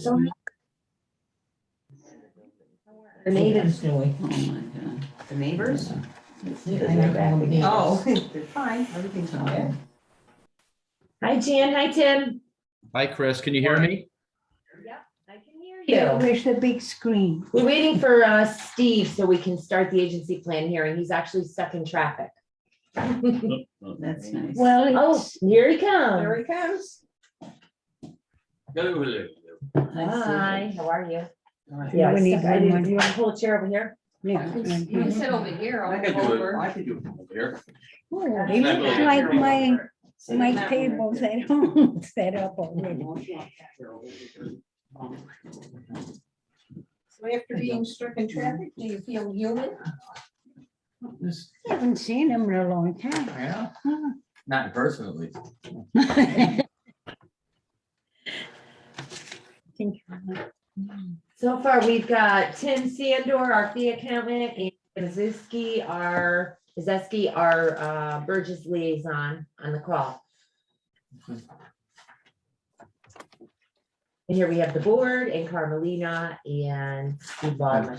The neighbors, doing. Oh my God. the neighbors? Oh. They're fine, everything's okay. Hi, Jan. Hi, Tim. Hi, Chris. Can you hear me? Yep, I can hear Yeah, you. where's the big screen? We're waiting for Steve so we can start the agency plan hearing. He's actually stuck in traffic. That's nice. Well, Oh, it's, here he There comes. he comes. Hi, how are you? We Yeah, need I one didn't, you want to pull a chair over here? yeah. You can sit over here, I I'll could go do it. over. I could do it from here. Oh, They look like my Sit in that one tables right at home set up already. So after being struck in traffic, do you feel human? This- Haven't seen him in a long time. Yeah, not in person at least. Think- So far, we've got Tim Sandor, our fee accountant, and Zeski, our Burgess liaison on the call. And here we have the board and Carmelina and Steve Ballmer.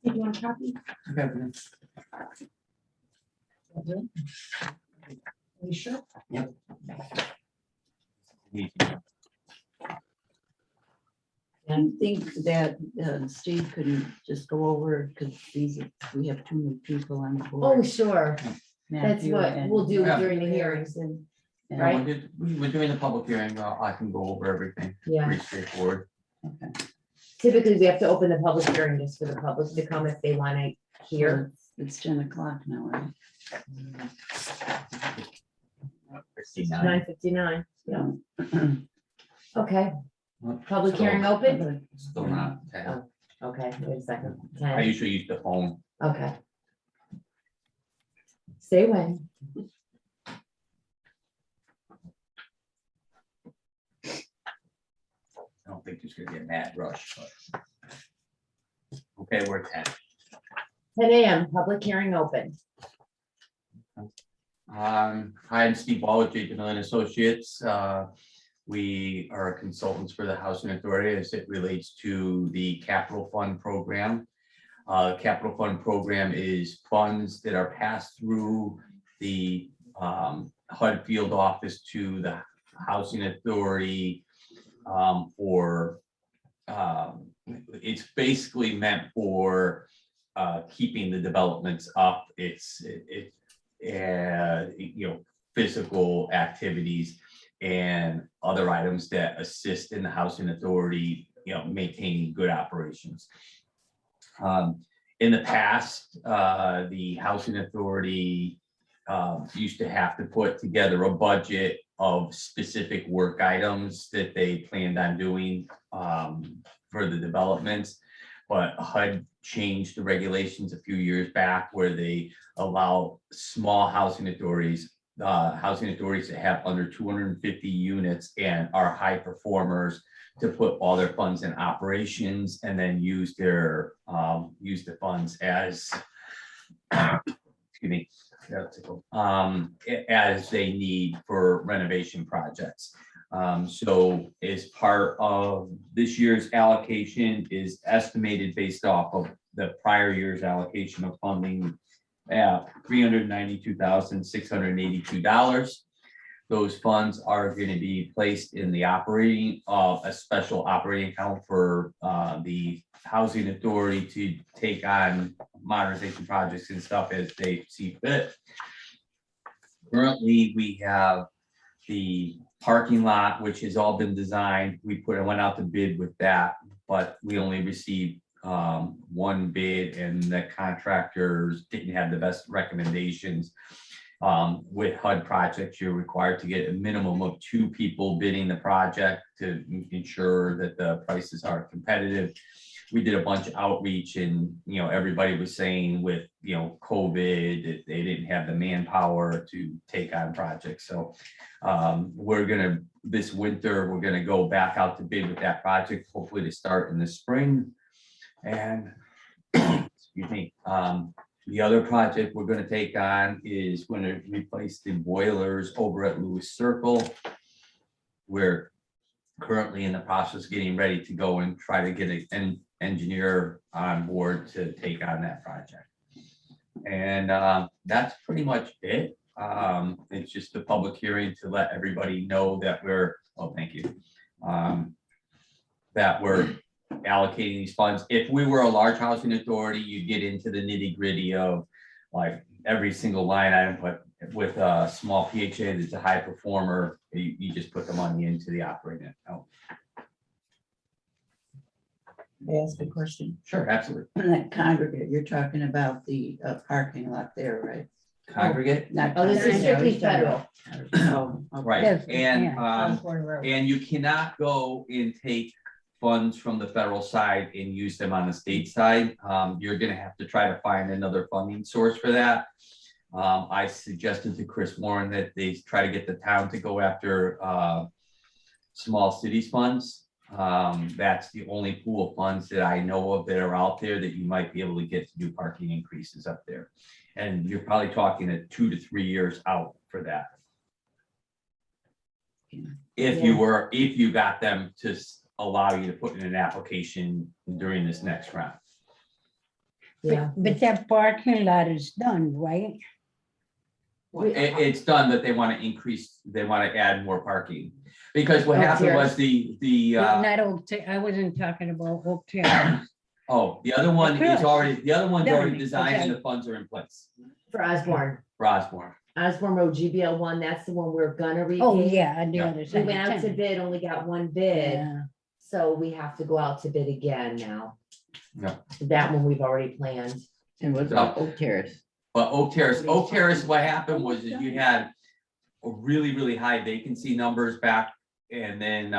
You want a copy? You sure? I think that Steve could just go over, because we have two new people on the Oh, board. sure. That's Matthew what and- we'll do Yeah. during the hearings and, and- right? We're doing the public hearing. I can go over everything. yeah. Pretty straightforward. Okay. Typically, we have to open the public hearing just for the public to come if they want to hear. It's 10 o'clock now, right? 9:59. Yeah. Okay, public So, hearing open? Still not. Okay, wait a second. I 10. usually use the phone. Okay. Say when. I don't think there's gonna be a mad rush, but. Okay, we're at 10. 10 a.m., public hearing open. Hi, I'm Steve Ball with J. DeMillan Associates. We are consultants for the Housing Authority as it relates to the capital fund program. Capital fund program is funds that are passed through the HUD field office to the Housing Authority for it's basically meant for keeping the developments up. It's physical activities and other items that assist in the Housing Authority, maintaining good operations. In the past, the Housing Authority used to have to put together a budget of specific work items that they planned on doing for the developments. But HUD changed the regulations a few years back where they allow small housing authorities that have under 250 units and are high performers to put all their funds in operations and then use the funds as excuse me, as they need for renovation projects. So as part of this year's allocation is estimated based off of the prior year's allocation of funding at $392,682. Those funds are going to be placed in the operating of a special operating account for the Housing Authority to take on modernization projects and stuff as they see fit. Currently, we have the parking lot, which has all been designed. We went out to bid with that, but we only received one bid and the contractors didn't have the best recommendations. With HUD projects, you're required to get a minimum of 2 people bidding the project to ensure that the prices are competitive. We did a bunch of outreach and, everybody was saying with, COVID, that they didn't have the manpower to take on projects. So this winter, we're gonna go back out to bid with that project, hopefully to start in the spring. And excuse me. The other project we're gonna take on is gonna replace the boilers over at Lewis Circle. We're currently in the process of getting ready to go and try to get an engineer on board to take on that project. And that's pretty much it. It's just a public hearing to let everybody know that we're, oh, thank you. That we're allocating these funds. If we were a large housing authority, you'd get into the nitty gritty of like every single line item, but with a small PHA that's a high performer, you just put the money into the operating account. May I ask a question? Sure, absolutely. That congregate, you're talking about the parking lot there, right? Congregate, Not Oh, this is strictly congregate, federal. Oh, okay. right, Yes, and yeah. and you cannot go and take funds from the federal side and use them on the state side. You're gonna have to try to find another funding source for that. I suggested to Chris Warren that they try to get the town to go after small cities funds. That's the only pool of funds that I know of that are out there that you might be able to get to do parking increases up there. And you're probably talking at 2 to 3 years out for that. If you got them to allow you to put in an application during this next round. Yeah. But that parking lot is done, right? It's done, but they want to increase, they want to add more parking. Because what Oak happened was Terrace. the Not Oak, I wasn't talking about Oak Terrace. the other one is Terrace. already, the other one's already Done, designed and okay. the funds are in place. For Osborne, For Osborne. Osborne Road, GBL 1, that's the one we're gonna repay. Oh, yeah, on the Yeah. other We side. went out to bid, only got one bid, Yeah. so we have to go out to bid again now. Yeah. That one we've already planned. And what's about Oak Terrace? But Oak Terrace, what happened was that you had a really, really high vacancy numbers back. And then,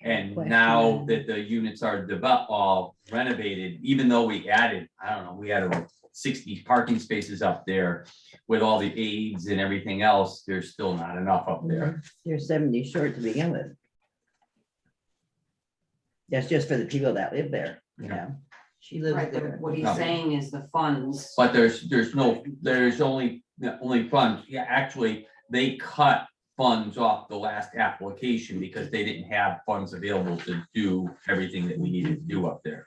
and now that the units are all renovated, even though we added, I don't know, we had about 60 parking spaces up there. With all the aids and everything else, there's still not enough up there. You're 70 short to begin with. That's just for the people that live there, you know? She lives Right, there. but what he's No. saying is the funds. But there's only funds. Yeah, actually, they cut funds off the last application because they didn't have funds available to do everything that we needed to do up there.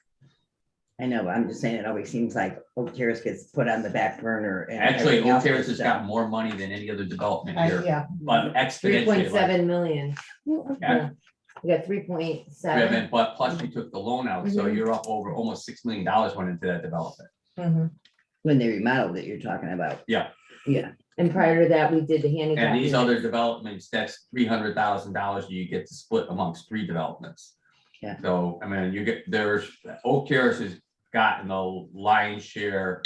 I know, but I'm just saying, it always seems like Oak Terrace gets put on the back burner. and Actually, everything Oak else Terrace gets has got done. more money than any other development here, Yeah. but exponentially. 3.7 million. Yeah. We got 3.7. Driven, but plus you took the loan out, so Mhm. you're up over almost $6 million went into that development. When they remodeled it, you're talking about. Yeah. Yeah, And prior to that, we did the handicap. And these unit. other developments, that's $300,000 you get to split amongst 3 developments. Yeah. So, I mean, Oak Terrace has gotten a lion's share,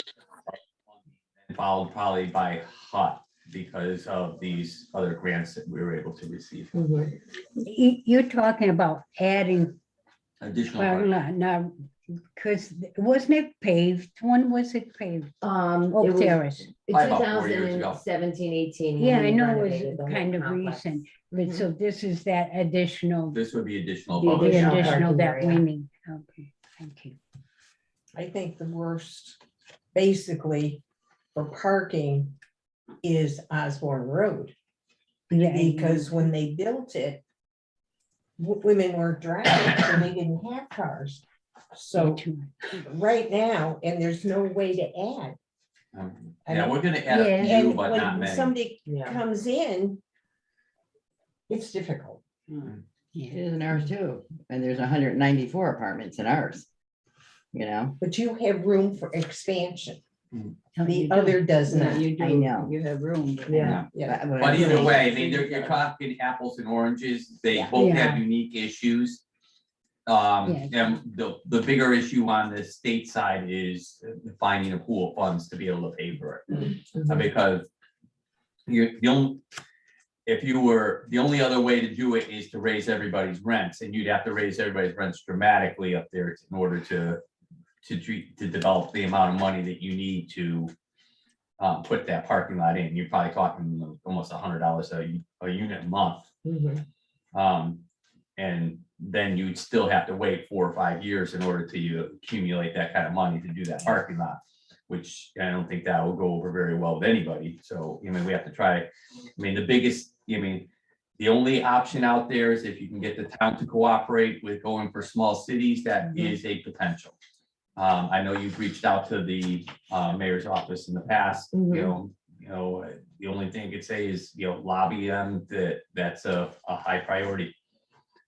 followed probably by HUT because of these other grants that we were able to receive. Mhm. You're talking about adding Additional. parking parking. lot now, because wasn't it paved? When was it paved? It Oak was Terrace. in Probably about 4 years ago. 2017, 18. when Yeah, we I know renovated it the was whole kind of complex. recent, but Mhm. so this is that additional, This would be additional. The the public additional housing. additional that we area. need. Okay, thank you. I think the worst, basically, for parking is Osborne Road. Yeah, Because when they built it, women weren't driving, so they didn't have cars. So right now, and there's no way to add. Yeah, we're gonna add a Yeah. few, And but not when many. somebody Yeah. comes in, it's difficult. it Yeah. is in ours too, and there's 194 apartments in ours. You know, But you have room for expansion. Oh, The you do. other does not. I know. You have room. Yeah. Yeah. But either way, I mean, you're talking apples and oranges, they Yeah. both have Yeah. unique issues. Yeah. And the bigger issue on the state side is finding a pool of funds to be able to pay for it. Mhm. Because the only other way to do it is to raise everybody's rents, and you'd have to raise everybody's rents dramatically up there in order to develop the amount of money that you need to put that parking lot in. You're probably talking almost $100 a unit a month. Mhm. And then you'd still have to wait 4 or 5 years in order to accumulate that kind of money to do that parking lot, which I don't think that will go over very well with anybody. So, I mean, we have to try, I mean, the only option out there is if you can get the town to cooperate with going for small cities, that is a potential. I know you've reached out to the mayor's office in the past, Mhm. the only thing I could say is, lobby them that's a high priority.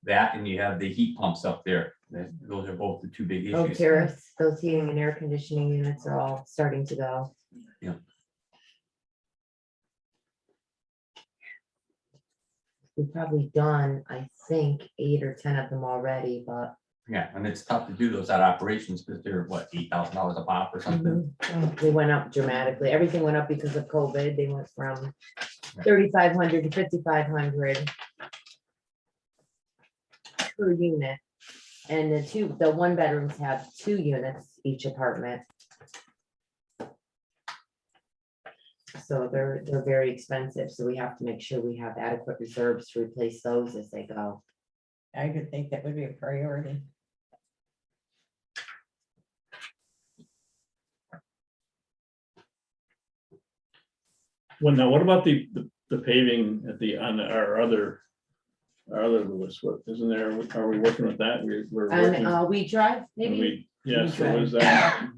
That, and you have the heat pumps up there. Those are both the two big Oh, issues. terrace, those heating and air conditioning units are all starting to go. Yeah. We've probably done, I think, 8 or 10 of them already, but Yeah, and it's tough to do those at operations because they're what, $8,000 a pop or something? they went up dramatically. Everything went up because of COVID. They went from 3,500 to 5,500 per unit. And the 1 bedrooms have 2 units each apartment. So they're very expensive. So we have to make sure we have adequate reserves to replace those as they go. I would think that would be a priority. Well, now, what about the paving at our other list? What, isn't there, are we working with that? We're working. And we drive, maybe? Yeah, so is that,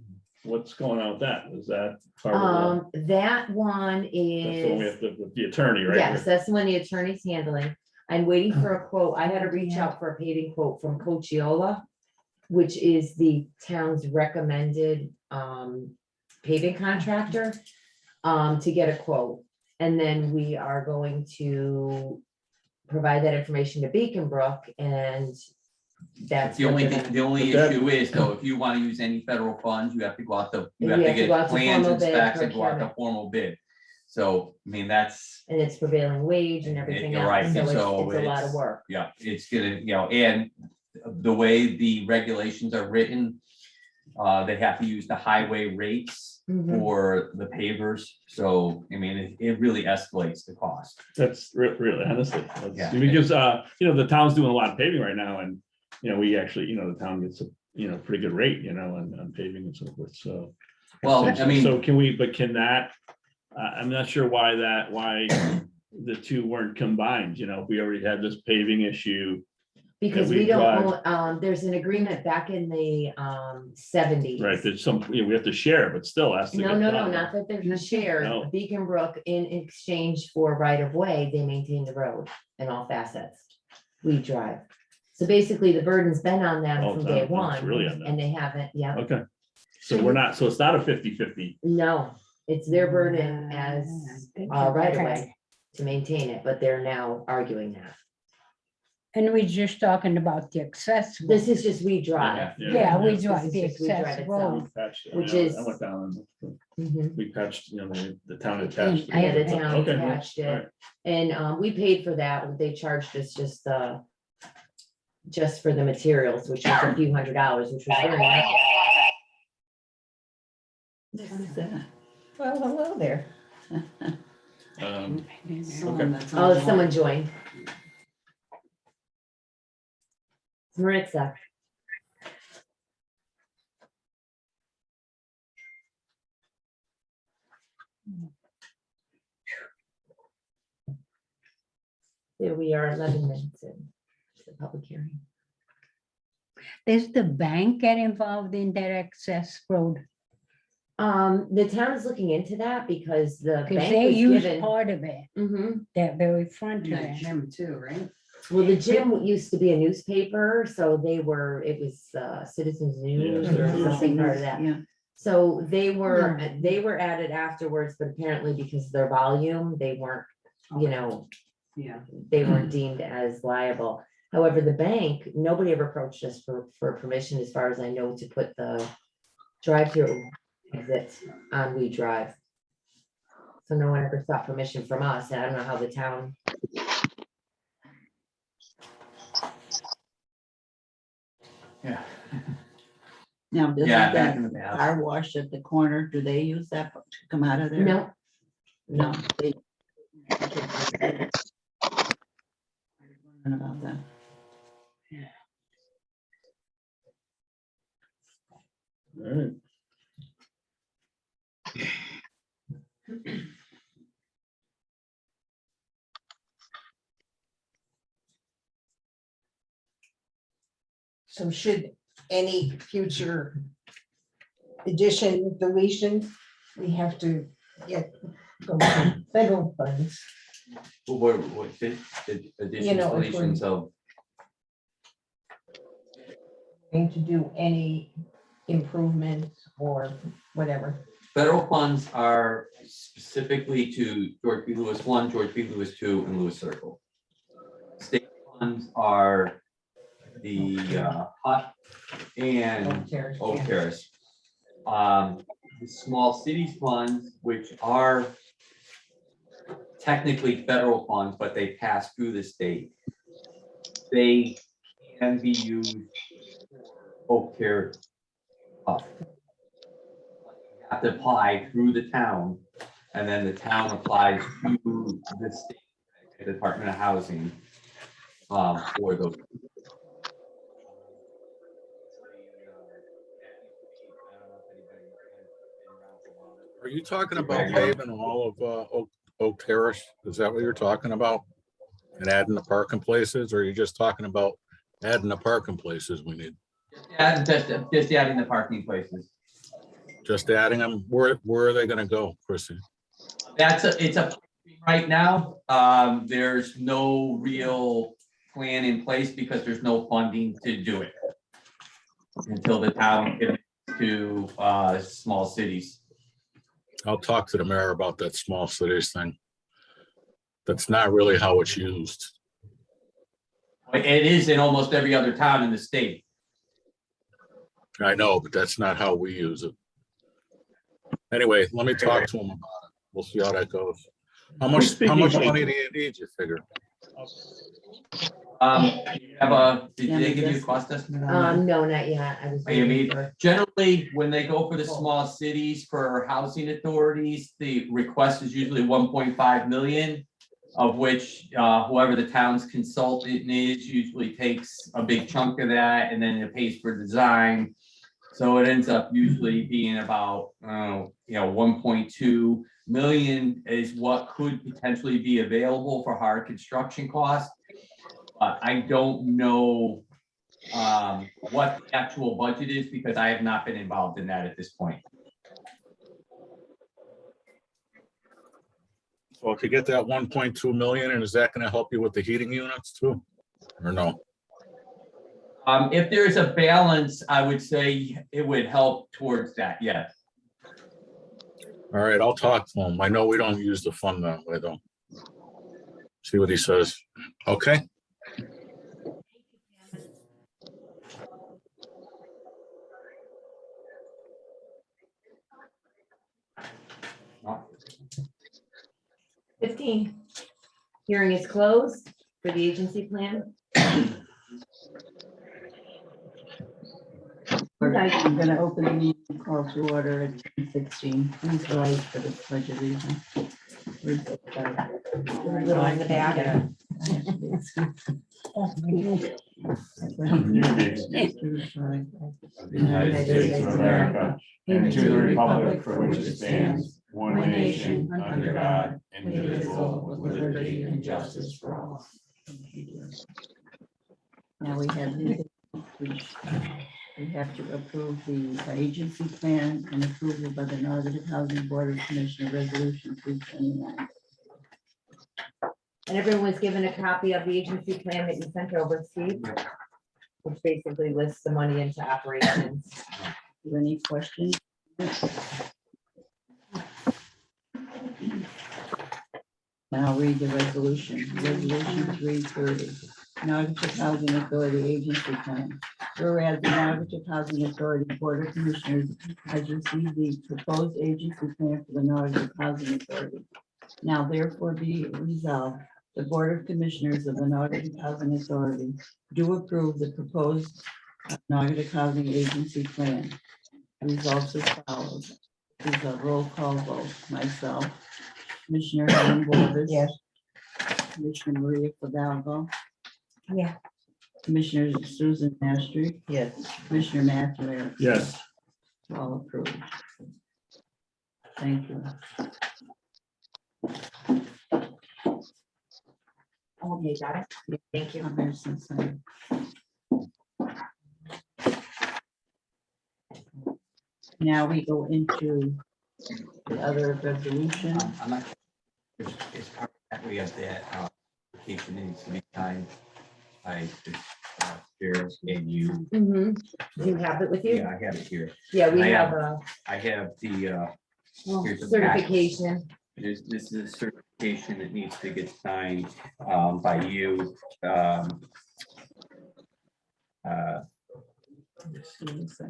what's going on with that? Is that part of That one that's the one we is, have to, with the attorney, right? yes, that's the one the attorney's handling. I'm waiting for a quote. I had to reach out for a paving quote from Cochiola, which is the town's recommended paving contractor, to get a quote. And then we are going to provide that information to Beacon Brook, and that's. The what only they're thing, the only But that- issue is though, if you want to use any federal funds, you have to go out to, you have You to have to go out get to plans formal and bid, specs and go out to procurement. formal bid. So, I mean, that's, And it's prevailing wage and everything You're right, else, so so it's a lot of it's- work. yeah, it's gonna, and the way the regulations are written, they have to use the highway rates Mhm. for the pavers. So, I mean, it really escalates the cost. That's really, honestly, that's- Yeah. because, the town's doing a lot of paving right now, and, we actually, the town gets a, pretty good rate, on paving and so forth, so. Well, I mean, So can that, I'm not sure why the two weren't combined, if we already had this paving issue. Because we we don't drive. own, there's an agreement back in the 70s. Right, there's some, we have to share, but still has to. No, get no, done. not that there's a share. No. Beacon Brook, in exchange for right of way, they maintain the road in all facets. We drive. So basically, the burden's been on them Oh, from it's day on- one, it's really on them. and they haven't, yeah, Okay, so it's not a 50-50. no, it's their burden as right of way to maintain it, but they're now arguing that. And we're just talking about the accessible. This is just we drive. Yeah, we This drive is the just we drive access itself. road. Patched it. Which I is- went down and Mhm. we patched, the town attached. I- Yeah, the town Okay, attached all it. right. And we paid for that. They charged us just for the materials, which was a few $100s, which was very nice. What is that? Well, hello there. Okay. Oh, someone joined. Maritza. There we are, 11 minutes in the public hearing. Does the bank get involved in that access road? The town is looking into that because the Because bank they was use given. part of it, Mhm. that very front of it. Gym too, right? Well, the gym used to be a newspaper, so it was Citizens News or Yeah. something part of that. Yeah. So they were added afterwards, but apparently because of their volume, they weren't, Yeah. they weren't deemed as liable. However, the bank, nobody ever approached us for permission, as far as I know, to put the drive-through exit on We Drive. So no one ever sought permission from us, and I don't know how the town. yeah. Now, doesn't Yeah, back that in the past. car wash at the corner, do they use that to come out of there? No, No. They. About that. All right. So should any future addition, deletion, we have to go to federal funds. What the additions, know, if we're- deletions of, Going to do any improvements or whatever. federal funds are specifically to George B. Lewis 1, George B. Lewis 2, and Lewis Circle. State funds are the HUT and Terrace, Oak yeah. Terrace. The small cities funds, which are technically federal funds, but they pass through the state. They can be used for Oak Terrace. You have to apply through the town, and then the town applies to the state Department of Housing for those. Are you talking about paving all of Oak Terrace? Is that what you're talking about? And adding the parking places, or are you just talking about adding the parking places we need? Yeah, just adding the parking places. Just adding them? Where are they gonna go, Chrissy? It's a, right now, there's no real plan in place because there's no funding to do it. Until the town gets to small cities. I'll talk to the mayor about that small cities thing. That's not really how it's used. It is in almost every other town in the state. I know, but that's not how we use it. Anyway, let me talk to him about it. We'll see how that goes. How much money do you need, you figure? Did they give you a cost estimate on that? No, not yet. I was. I mean, waiting for- generally, when they go for the small cities for housing authorities, the request is usually 1.5 million. Of which whoever the town's consultant is usually takes a big chunk of that, and then it pays for design. So it ends up usually being about 1.2 million is what could potentially be available for hard construction costs. I don't know what the actual budget is because I have not been involved in that at this point. So if you get that 1.2 million, and is that gonna help you with the heating units too? Or no? If there's a balance, I would say it would help towards that, yes. All right, I'll talk to him. I know we don't use the fund that way though. See what he says. Okay, No. 15. Hearing is closed for the agency plan. I'm gonna open the meeting, call to order at 10:16. Please rise for the pledge of allegiance. Little in the back. United States of America, and to the republic for which it stands, one nation, under God, indivisible, with liberty and justice for all. Now we have, we have to approve the agency plan and approval by the Narberth Housing Board of Commissioners Resolution 329. And everyone was given a copy of the agency plan that you sent over, Steve. Which basically lists the money into operations. Any questions? Now I'll read the resolution. Resolution 330. Naugatuck Housing Authority Agency Plan. Whereas the Naugatuck Housing Authority Board of Commissioners has received the proposed agency plan for the Naugatuck Housing Authority. Now therefore be resolved, the Board of Commissioners of the Naugatuck Housing Authority do approve the proposed Naugatuck Housing Agency Plan. Results as follows. Is a roll call vote. Myself, Commissioner Helen Bovis. Yes. Commissioner Maria Fidalgo. Yeah. Commissioner Susan Mastry. Yes. Commissioner Matthew Erickson. Yes. All approved. Thank you. Okay, got it. Thank you. Emerson sign. Now we go into the other resolution. I'm not. It's part of that we have that application needs to be signed. I just shared and you. Mm-hmm. Do you have it with you? Yeah, I have it here. Yeah, we I have have- a I have the here's the packet. certification. This is a certification that needs to get signed by you.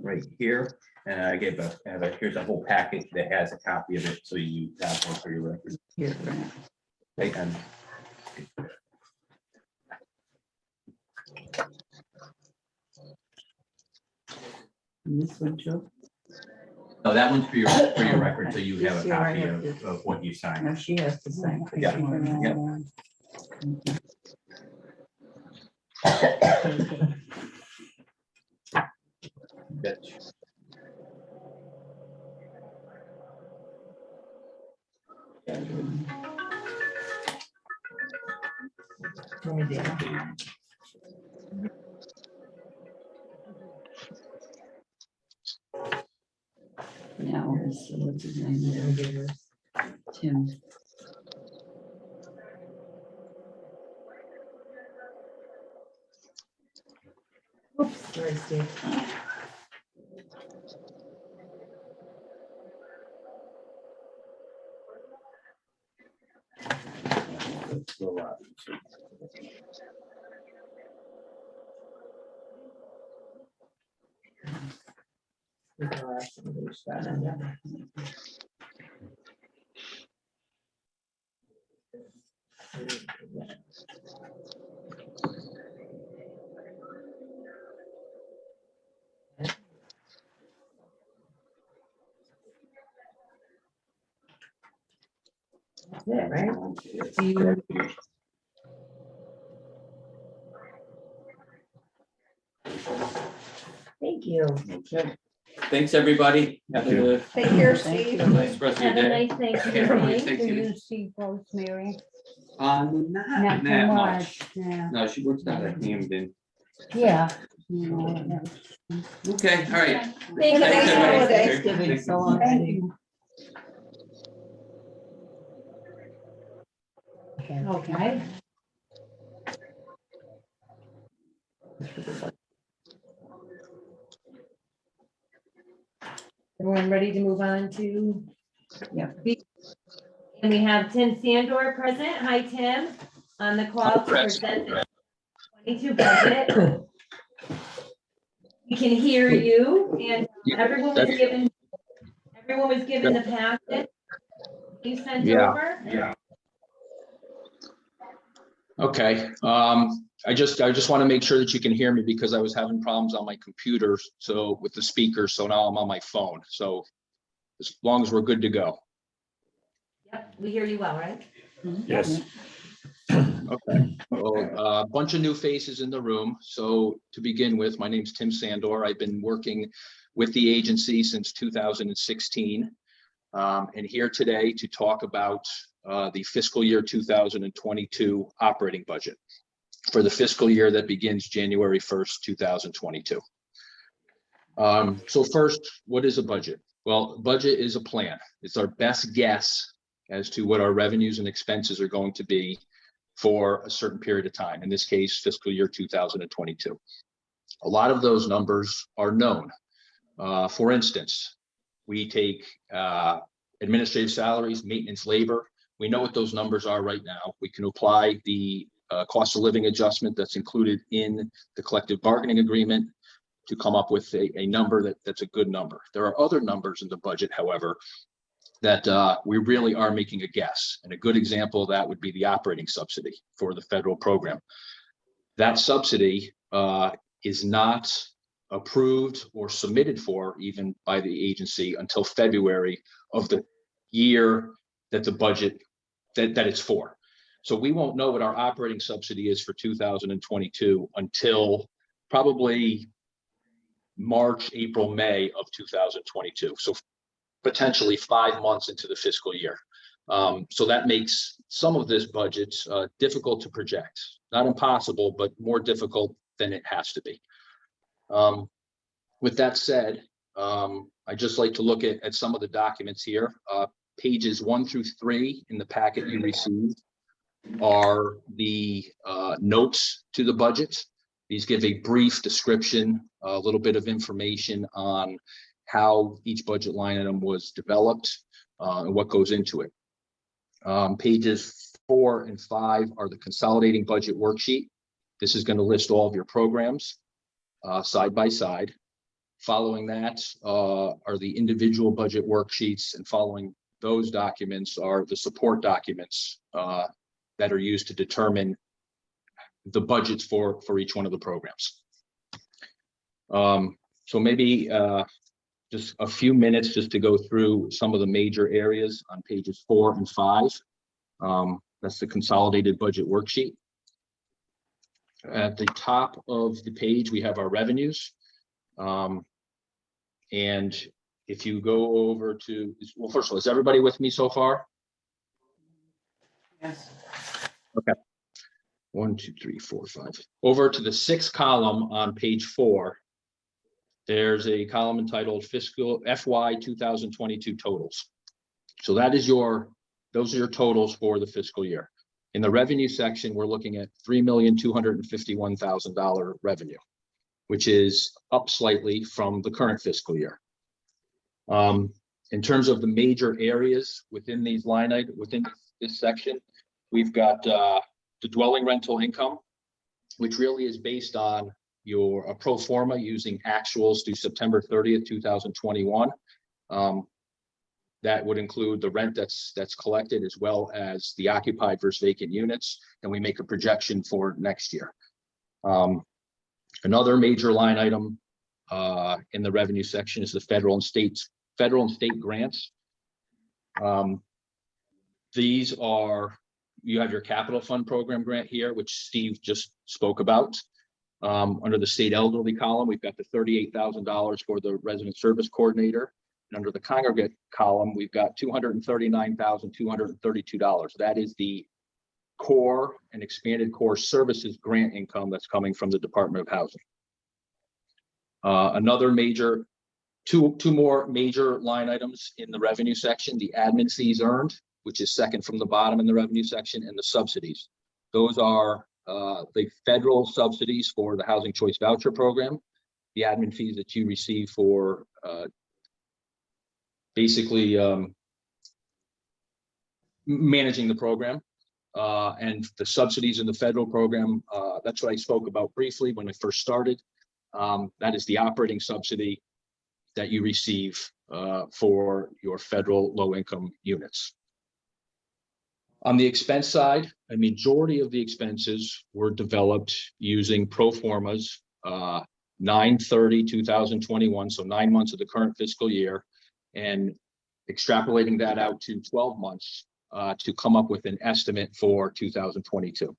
Right here, and I here's a whole packet that has a copy of it, so you have one for your record. Here, Grant. Right, and And this one too. no, that one's for your record, so you have a Here, I copy have of this. what you signed. Now she has to sign. Yeah, yeah. That's- Let me do. Now, what's his name? Tim. Oops, sorry, Steve. That's it, right? Do you? Thank you. Okay. Thanks, everybody. Have a Take care, Thank Steve. you. nice rest of your Have a day. nice Thanksgiving. Everybody, Do Thanksgiving. you see Rosemary? Not Not that too much. much, yeah. No, she works down at Hamden. Yeah. No, Okay, all right. Thank you. Thanks, everybody. Holiday. Thanksgiving, so long. Thank you. Okay. Everyone ready to move on to? Yeah. And we have Tim Sandor present. Hi, Tim, on the call to present the 22 budget. We can hear you, and everyone was given the packet you sent Yeah. over. Yeah. Okay, I just want to make sure that you can hear me because I was having problems on my computer, so with the speaker, so now I'm on my phone. So as long as we're good to go. Yep, we hear you well, right? Yes. Okay, well, a bunch of new faces in the room. So to begin with, my name's Tim Sandor. I've been working with the agency since 2016. And here today to talk about the fiscal year 2022 operating budget for the fiscal year that begins January 1st, 2022. So first, what is a budget? Well, budget is a plan. It's our best guess as to what our revenues and expenses are going to be for a certain period of time. In this case, fiscal year 2022. A lot of those numbers are known. For instance, we take administrative salaries, maintenance, labor. We know what those numbers are right now. We can apply the cost of living adjustment that's included in the collective bargaining agreement to come up with a number that's a good number. There are other numbers in the budget, however, that we really are making a guess. And a good example of that would be the operating subsidy for the federal program. That subsidy is not approved or submitted for even by the agency until February of the year that the budget that it's for. So we won't know what our operating subsidy is for 2022 until probably March, April, May of 2022. So potentially 5 months into the fiscal year. So that makes some of this budget difficult to project. Not impossible, but more difficult than it has to be. With that said, I just like to look at some of the documents here. Pages 1 through 3 in the packet you received are the notes to the budget. These give a brief description, a little bit of information on how each budget line item was developed and what goes into it. Pages 4 and 5 are the consolidating budget worksheet. This is going to list all of your programs side by side. Following that are the individual budget worksheets, and following those documents are the support documents that are used to determine the budgets for each one of the programs. So maybe just a few minutes just to go through some of the major areas on pages 4 and 5. That's the consolidated budget worksheet. At the top of the page, we have our revenues. And if you go over to, well, first of all, is everybody with me so far? Yes. Okay. 1, 2, 3, 4, 5. Over to the 6th column on page 4, there's a column entitled Fiscal FY 2022 Totals. So that is those are your totals for the fiscal year. In the revenue section, we're looking at $3,251,000 revenue, which is up slightly from the current fiscal year. In terms of the major areas within these line items, within this section, we've got the dwelling rental income, which really is based on your pro forma using actuals through September 30th, 2021. That would include the rent that's collected, as well as the occupied versus vacant units, and we make a projection for next year. Another major line item in the revenue section is the federal and state grants. These are, you have your capital fund program grant here, which Steve just spoke about. Under the state elderly column, we've got the $38,000 for the resident service coordinator. And under the congregate column, we've got $239,232. That is the core and expanded core services grant income that's coming from the Department of Housing. Another major, two more major line items in the revenue section: the admin fees earned, which is second from the bottom in the revenue section, and the subsidies. Those are the federal subsidies for the Housing Choice Voucher Program, the admin fees that you receive for basically managing the program, and the subsidies in the federal program. That's what I spoke about briefly when I first started. That is the operating subsidy that you receive for your federal low-income units. On the expense side, a majority of the expenses were developed using pro formas 9/30/2021, so 9 months of the current fiscal year, and extrapolating that out to 12 months to come up with an estimate for 2022.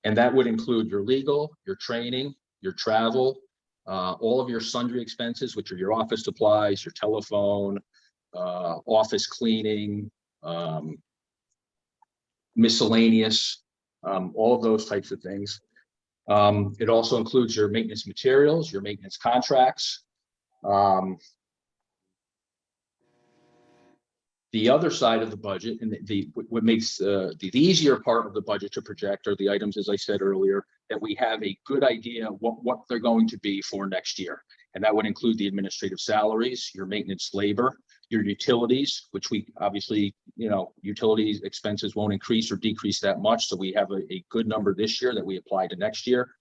And that would include your legal, your training, your travel, all of your sundry expenses, which are your office supplies, your telephone, office cleaning, miscellaneous, all of those types of things. It also includes your maintenance materials, your maintenance contracts. The other side of the budget, and what makes the easier part of the budget to project, are the items, as I said earlier, that we have a good idea what they're going to be for next year. And that would include the administrative salaries, your maintenance labor, your utilities, which we obviously, utilities expenses won't increase or decrease that much. So we have a good number this year that we apply to next year,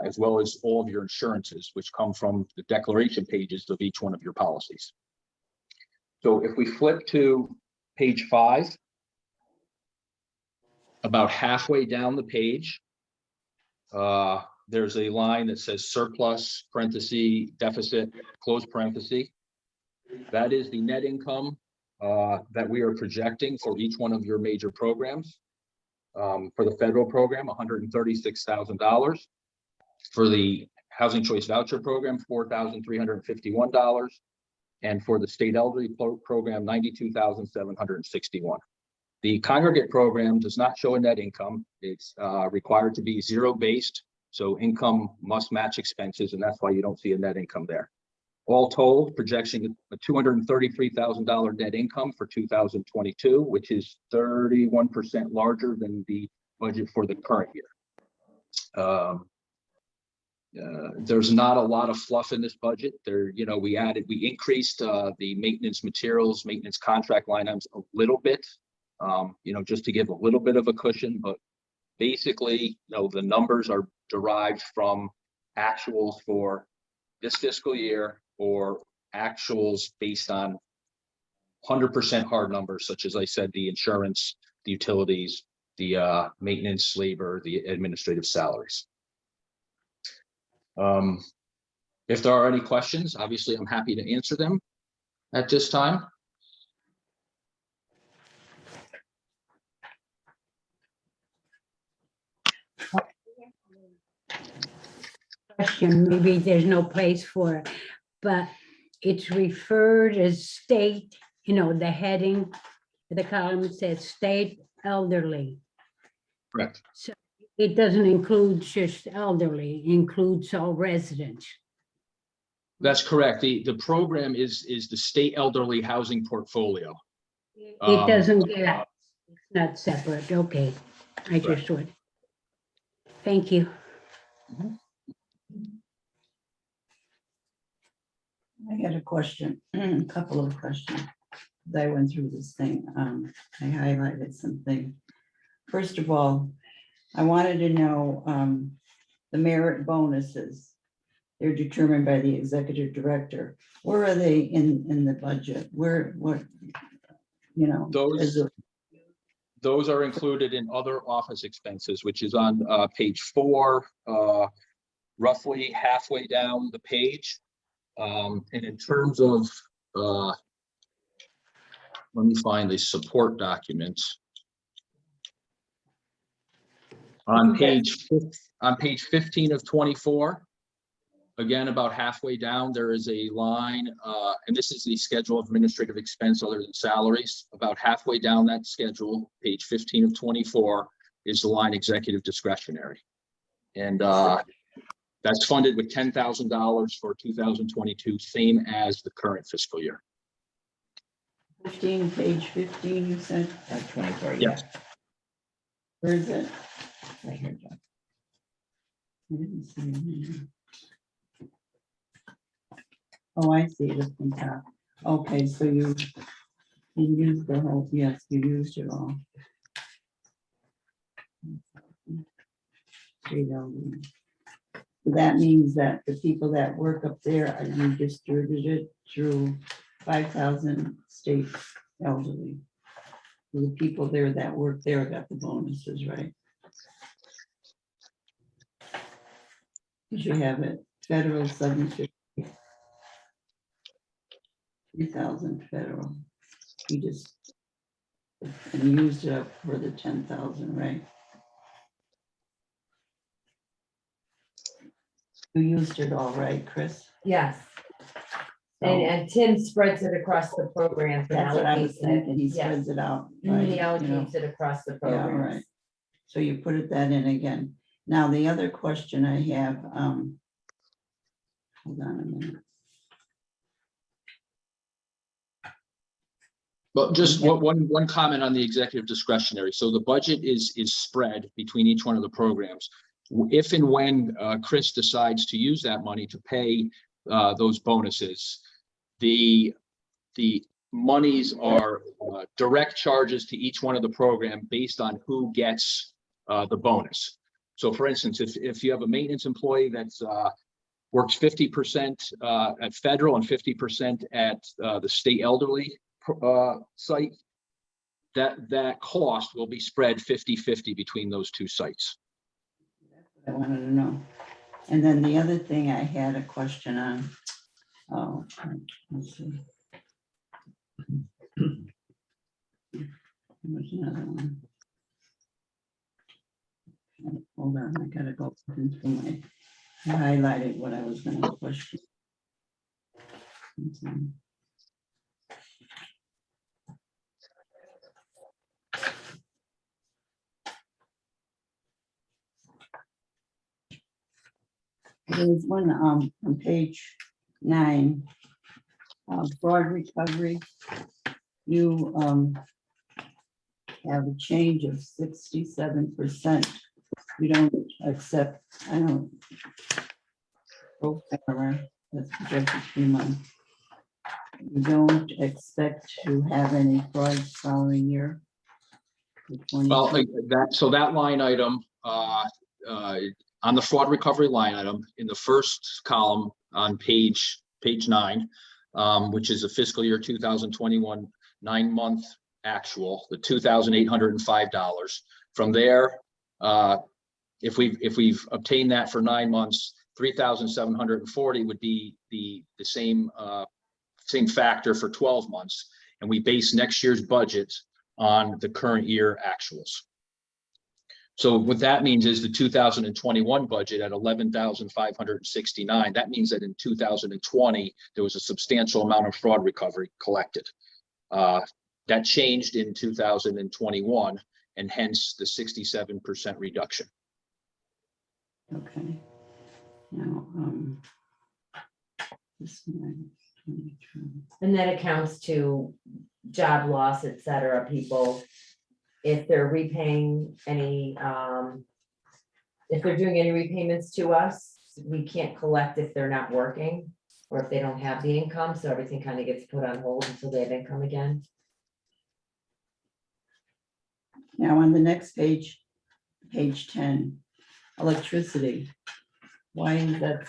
as well as all of your insurances, which come from the declaration pages of each one of your policies. So if we flip to page 5, about halfway down the page, there's a line that says surplus, parenthesis, deficit, close parenthesis. That is the net income that we are projecting for each one of your major programs. For the federal program, $136,000. For the Housing Choice Voucher Program, $4,351. And for the State Elderly Program, $92,761. The congregate program does not show a net income. It's required to be zero-based, so income must match expenses, and that's why you don't see a net income there. All told, projection a $233,000 net income for 2022, which is 31% larger than the budget for the current year. There's not a lot of fluff in this budget. We increased the maintenance materials, maintenance contract line items a little bit, just to give a little bit of a cushion, but basically, the numbers are derived from actuals for this fiscal year or actuals based on 100% hard numbers, such as I said, the insurance, the utilities, the maintenance, labor, the administrative salaries. If there are any questions, obviously I'm happy to answer them at this time. Question, maybe there's no place for it, but it's referred as state, the heading, the column says state elderly. Correct. So it doesn't include just elderly, it includes all residents. That's correct. The program is the State Elderly Housing Portfolio. It doesn't get, it's not separate, okay. I just would. Thank you. I had a question, a couple of questions. As I went through this thing, I highlighted something. First of all, I wanted to know the merit bonuses. They're determined by the executive director. Where are they in the budget? Those are included in other office expenses, which is on page 4, roughly halfway down the page. And in terms of, let me find the support documents. On page 15 of 24, again, about halfway down, there is a line, and this is the schedule of administrative expense other than salaries. About halfway down that schedule, page 15 of 24, is the line executive discretionary. And that's funded with $10,000 for 2022, same as the current fiscal year. 15, page 15, you said? 24, Yes. Where is it? right here, John. I didn't see it in there. Oh, I see it up on top. Okay, so you used the whole, yes, you used it all. So that means that the people that work up there are you distributed through 5,000 state elderly. So the people there that work there got the bonuses, right? Because you have it, federal 750. 3,000 federal. You just and used it up for the 10,000, right? You used it all right, Chris? Yes, So and Tim spreads it across the programs and that's what I was allocates it. thinking. He Yes. spreads it out. He right, you know. allocates it across the Yeah, all programs. right. So you put that in again. Now, the other question I have, hold on a minute. But just one comment on the executive discretionary. So the budget is spread between each one of the programs. If and when Chris decides to use that money to pay those bonuses, the monies are direct charges to each one of the program based on who gets the bonus. So for instance, if you have a maintenance employee that's works 50% at federal and 50% at the state elderly site, that cost will be spread 50-50 between those two sites. That's what I wanted to know. And then the other thing I had a question on. Oh, let's see. There's another one. Hold on, I gotta go into my I highlighted what I was gonna question. There's one on page 9, fraud recovery. You have a change of 67%. You don't accept, I don't. Pro forma, that's projected 3 months. You don't expect to have any fraud following year. Well, that line item, on the fraud recovery line item, in the first column on page 9, which is a fiscal year 2021 9-month actual, the $2,805. From there, if we've obtained that for 9 months, 3,740 would be the same factor for 12 months. And we base next year's budget on the current year actuals. So what that means is the 2021 budget at 11,569. That means that in 2020, there was a substantial amount of fraud recovery collected. That changed in 2021, and hence the 67% reduction. Okay. Now, this one, 22. And that accounts to job loss, et cetera, people. If they're repaying any, if they're doing any repayments to us, we can't collect if they're not working or if they don't have the income. So everything kind of gets put on hold until they have income again. Now, on the next page, page 10, electricity. Why is that?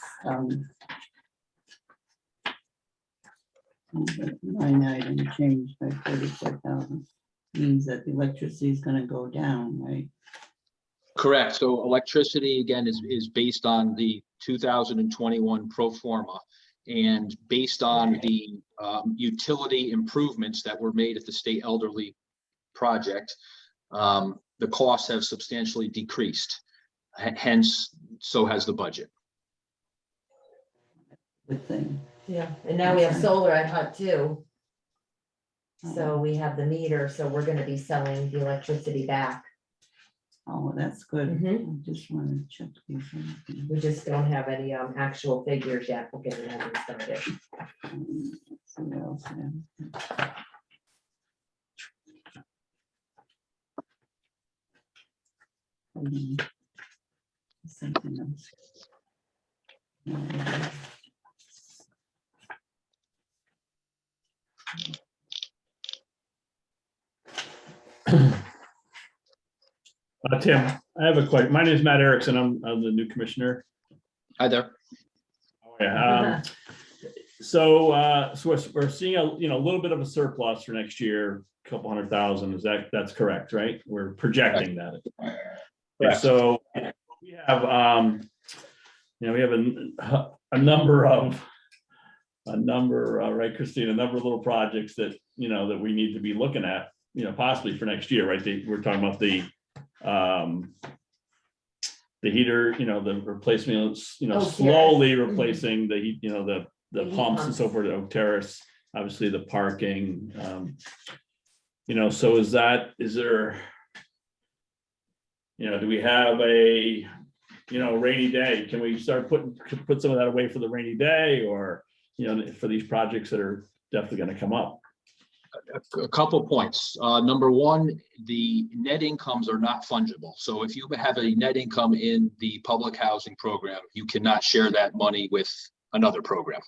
Line item changed by 34,000, means that the electricity is going to go down, right? Correct. So electricity, again, is based on the 2021 pro forma and based on the utility improvements that were made at the state elderly project. The costs have substantially decreased. Hence, so has the budget. Good thing. Yeah, and now we have Okay. solar at Hut too. So we have the meter, so we're gonna be selling the electricity back. Oh, that's good. Mhm. I just want to check these. out. We just don't have any actual figures yet. We'll get it on started. Let's see what else I have. Something else. Tim, I have a question. My name is Matt Erickson. I'm the new commissioner. Hi there. Yeah. So we're seeing a little bit of a surplus for next year, a couple 100,000. That's correct, right? We're projecting that. Correct. So we have we have a number, right, Christine, a number of little projects that that we need to be looking at, possibly for next year, right? We're talking about the heater, the replacements, Oh, slowly Terrace. replacing the heat, the heat pumps and pumps. so forth at Oak Terrace, obviously the parking. So is there, do we have a, rainy day? Can we start put some of that away for the rainy day, or, for these projects that are definitely gonna come up? A couple points. Number one, the net incomes are not fungible. So if you have a net income in the public housing program, you cannot share that money with another program.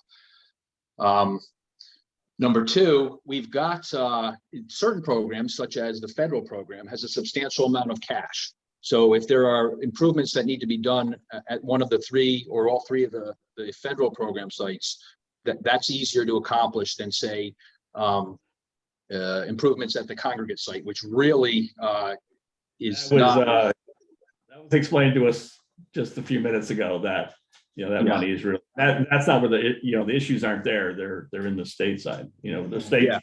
Number two, we've got certain programs, such as the federal program, has a substantial amount of cash. So if there are improvements that need to be done at one of the three or all three of the federal program sites, that's easier to accomplish than, say, improvements at the congregate site, which really is That not. was explained to us just a few minutes ago that, that Yeah. money is real. That's not where the issues aren't there. They're in the state side, the state. Yeah.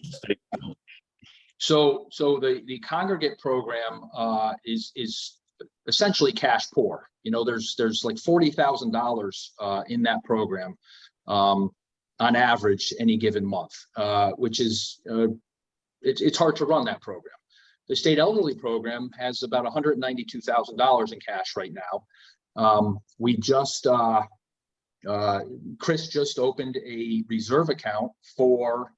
So the congregate program is essentially cash poor. You know, there's like $40,000 in that program on average any given month, which is it's hard to run that program. The state elderly program has about $192,000 in cash right now. We just Chris just opened a reserve account for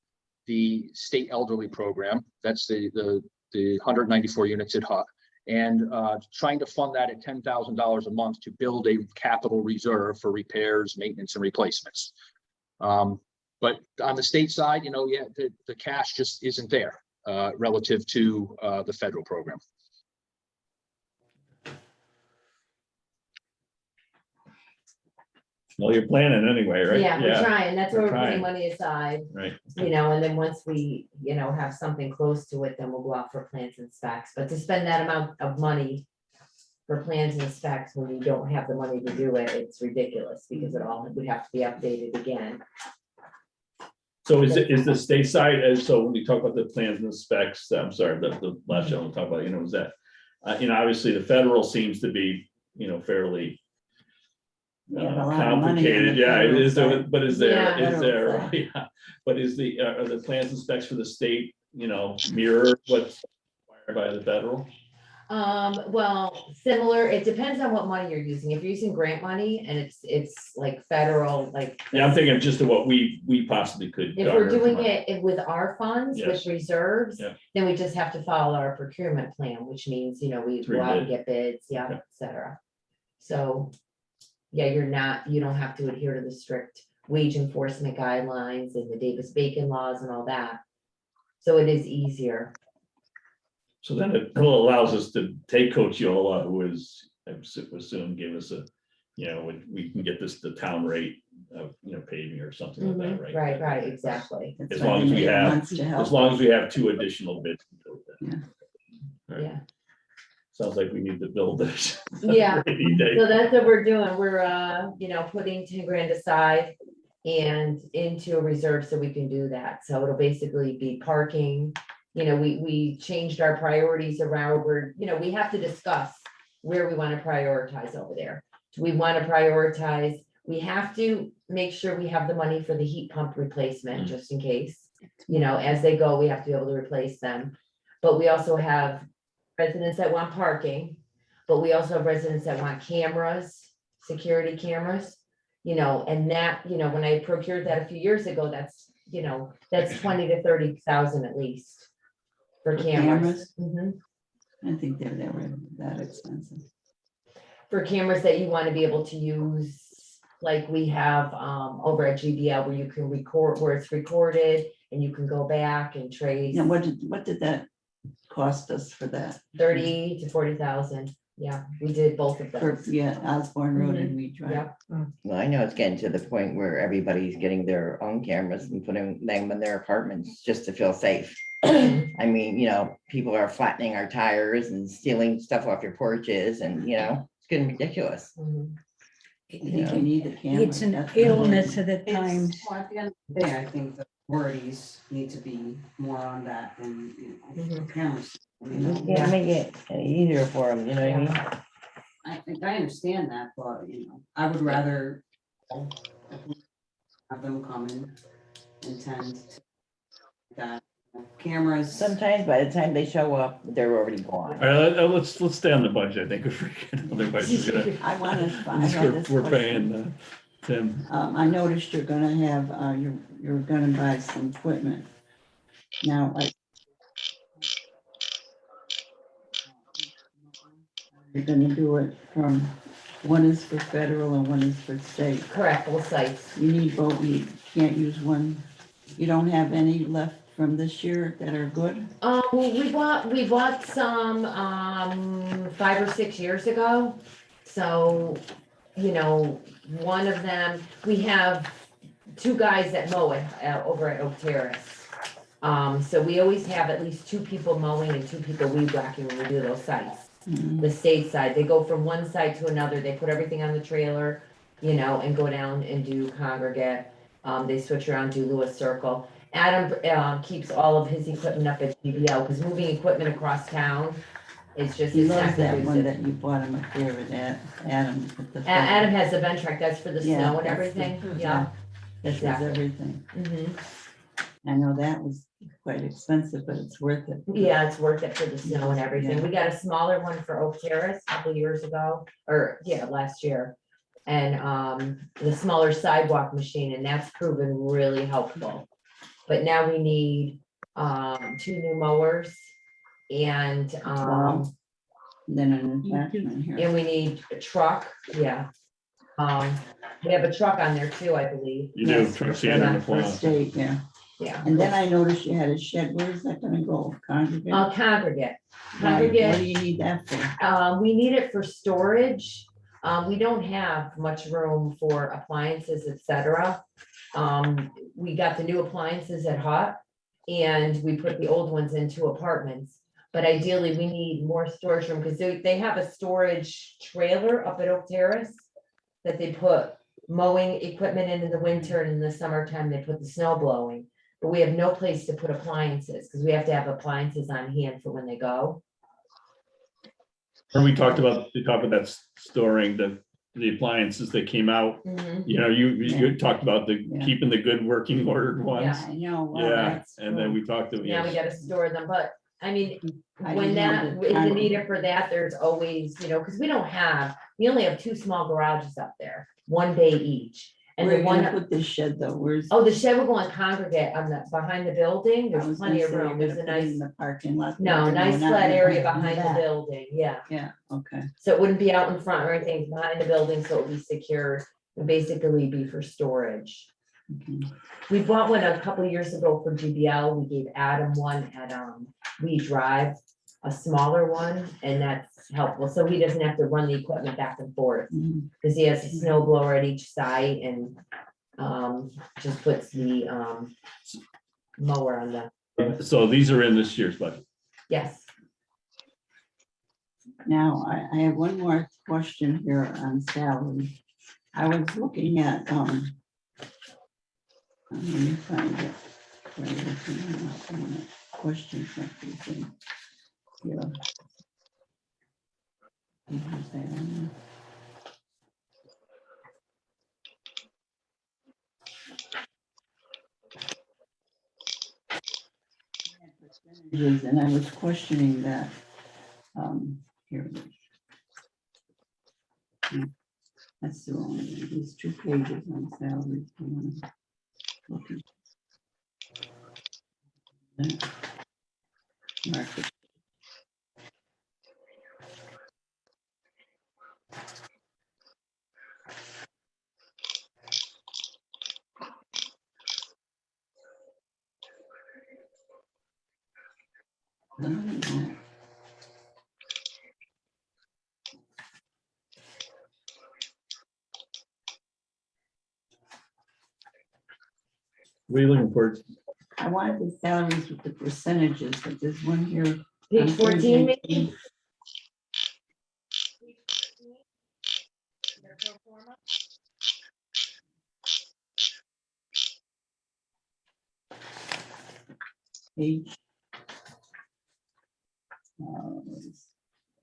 the state elderly program. That's the 194 units at HUD, and trying to fund that at $10,000 a month to build a capital reserve for repairs, maintenance, and replacements. But on the state side, you know, yeah, the cash just isn't there relative to the federal program. Well, you're planning anyway, right? Yeah, we're trying, that's where we're we're putting trying. money aside, Right. you know, and then once we, you know, have something close to it, then we'll go out for plans and specs, but to spend that amount of money for plans and specs when you don't have the money to do it, it's ridiculous, because it all would have to be updated again. So is the state side, so when we talk about the plans and the specs, I'm sorry, the last gentleman talked about, you know, is that, you know, obviously the federal seems to be, you know, fairly We have a lot of money on complicated, the yeah, it federal is, side. but is there, Yeah. is there, yeah, but is are the plans and specs for the state, you know, mirror what's required by the federal? Well, similar, it depends on what money you're using, if you're using grant money and it's like federal, like. Yeah, I'm thinking just to what we possibly could. If we're garner doing from it with our funds, Yes. with reserves, Yeah. then we just have to follow our procurement plan, which means, you know, we Three go out and bid. get bids, yeah, Okay. et cetera. So, yeah, you don't have to adhere to the strict wage enforcement guidelines and the Davis-Bacon laws and all that. So it is easier. So then it allows us to take Coach Yola, who is, I assume, give us a, you know, we can get the town rate of, you know, paving or something like that, right? Right, exactly. That's As why long they as we make have- months to help. As long as we have 2 additional bids. Yeah. Right. Yeah. Sounds like we need to build this. Yeah. Rainy day. So that's what we're doing. We're, you know, putting 10 grand aside and into a reserve so we can do that. So it'll basically be parking. You know, we changed our priorities around where, you know, we have to discuss where we want to prioritize over there. Do we want to prioritize? We have to make sure we have the money for the heat pump replacement, just in case. You know, as they go, we have to be able to replace them. But we also have residents that want parking, but we also have residents that want cameras, security cameras. You know, and that, you know, when I procured that a few years ago, that's, you know, that's 20 to 30,000 at least for For cameras. cameras? Mhm. I think they're never that expensive. For cameras that you want to be able to use, like we have over at GBL where you can record, where it's recorded and you can go back and trace. And what did that cost us for that? 30 to 40,000. Yeah, we did both of For, those. yeah, Osborne Road and Reed Drive. Yep. Well, I know it's getting to the point where everybody's getting their own cameras and putting them in their apartments just to feel safe. I mean, you know, people are flattening our tires and stealing stuff off your porches and, you know, it's getting ridiculous. Mhm. I think you need the camera. It's an that's the illness word. at the times. Well, at the end of the day, I think the authorities need to be more on that than, you know, parents. You know? Yeah. Make it any easier for them, you know what I mean? Yeah. I think I understand that, but, you know, I would rather have them come in and tend to that cameras. Sometimes by the time they show up, they're already gone. All right, let's stay on the budget. I think if we can, otherwise we're gonna, I want to, I have this we're question. paying Tim. I noticed you're gonna have, you're gonna buy some equipment. Now, you're gonna do it from, one is for federal and one is for state. Correct, both sites. You need both, you can't use one. You don't have any left from this year that are good? We bought some 5 or 6 years ago. So, you know, one of them, we have 2 guys that mow it over at Oak Terrace. So we always have at least 2 people mowing and 2 people weed whacking when we do those sites. The state side, they go from one side to another, they put everything on the trailer, you know, and go down and do Congregate. They switch around, do Lewis Circle. Adam keeps all of his equipment up at GBL, because moving equipment across town It's just. He it's not loves that one conducive. that you bought him up there with Adam. with the Adam has the Ventrac, that's for the Yeah, snow and that's the- everything, yeah. That does exactly. everything. Mhm. I know that was quite expensive, but it's worth it. Yeah, it's worth it for the snow and everything. Yeah. We got a smaller one for Oak Terrace a couple years ago, or yeah, last year. And the smaller sidewalk machine, and that's proven really helpful. But now we need 2 new mowers and Wow. Then an attachment here. and we need a truck, yeah. We have a truck on there too, I believe. You do, truck sander and a For plow. state, yeah. Yeah. And then I noticed you had a shed. Where is that gonna go? Congregate? Congregate. Why- What Congregate. do you need that for? We need it for storage. We don't have much room for appliances, et cetera. We got the new appliances at Hut and we put the old ones into apartments. But ideally, we need more storage room because they have a storage trailer up at Oak Terrace that they put mowing equipment in the winter, and in the summertime, they put the snow blowing. But we have no place to put appliances because we have to have appliances on hand for when they go. Or we talked about that storing the appliances that came out. You know, you talked about Yeah. keeping the good working ordered ones. Yeah. I know. well, Yeah, that's and then true. we talked to, Now we gotta store them, but I mean, I when didn't that, know if that. you need it for that, there's always, because we only have 2 small garages up there, 1 bay each. And Where the are you gonna one, put this shed though? Where's? oh, the shed will go on Congregate on the, behind the building, I there's was plenty gonna of say you're room, there's a gonna put it nice, in the parking lot. no, nice not flat in area the behind the back. building, yeah. Yeah, okay. So it wouldn't be out in front or anything, it's behind the building, so it'll be secure, it would basically be for storage. Okay. We bought one a couple years ago for GBL. We gave Adam one at We Drive, a smaller one, and that's helpful. So he doesn't have to run the equipment back and forth Mhm. because he has a snow blower at each site and just puts the mower on the, so these are in this year's budget. yes. Now, I have one more question here on salary. I was looking at, let me find it. Where is it? Question something. Yeah. And I was questioning that. Here it is. That's the wrong, there's 2 pages on salaries. Market. What are you looking for? I wanted the salaries with the percentages, but there's one here. Page on 14, page maybe? 18. Page.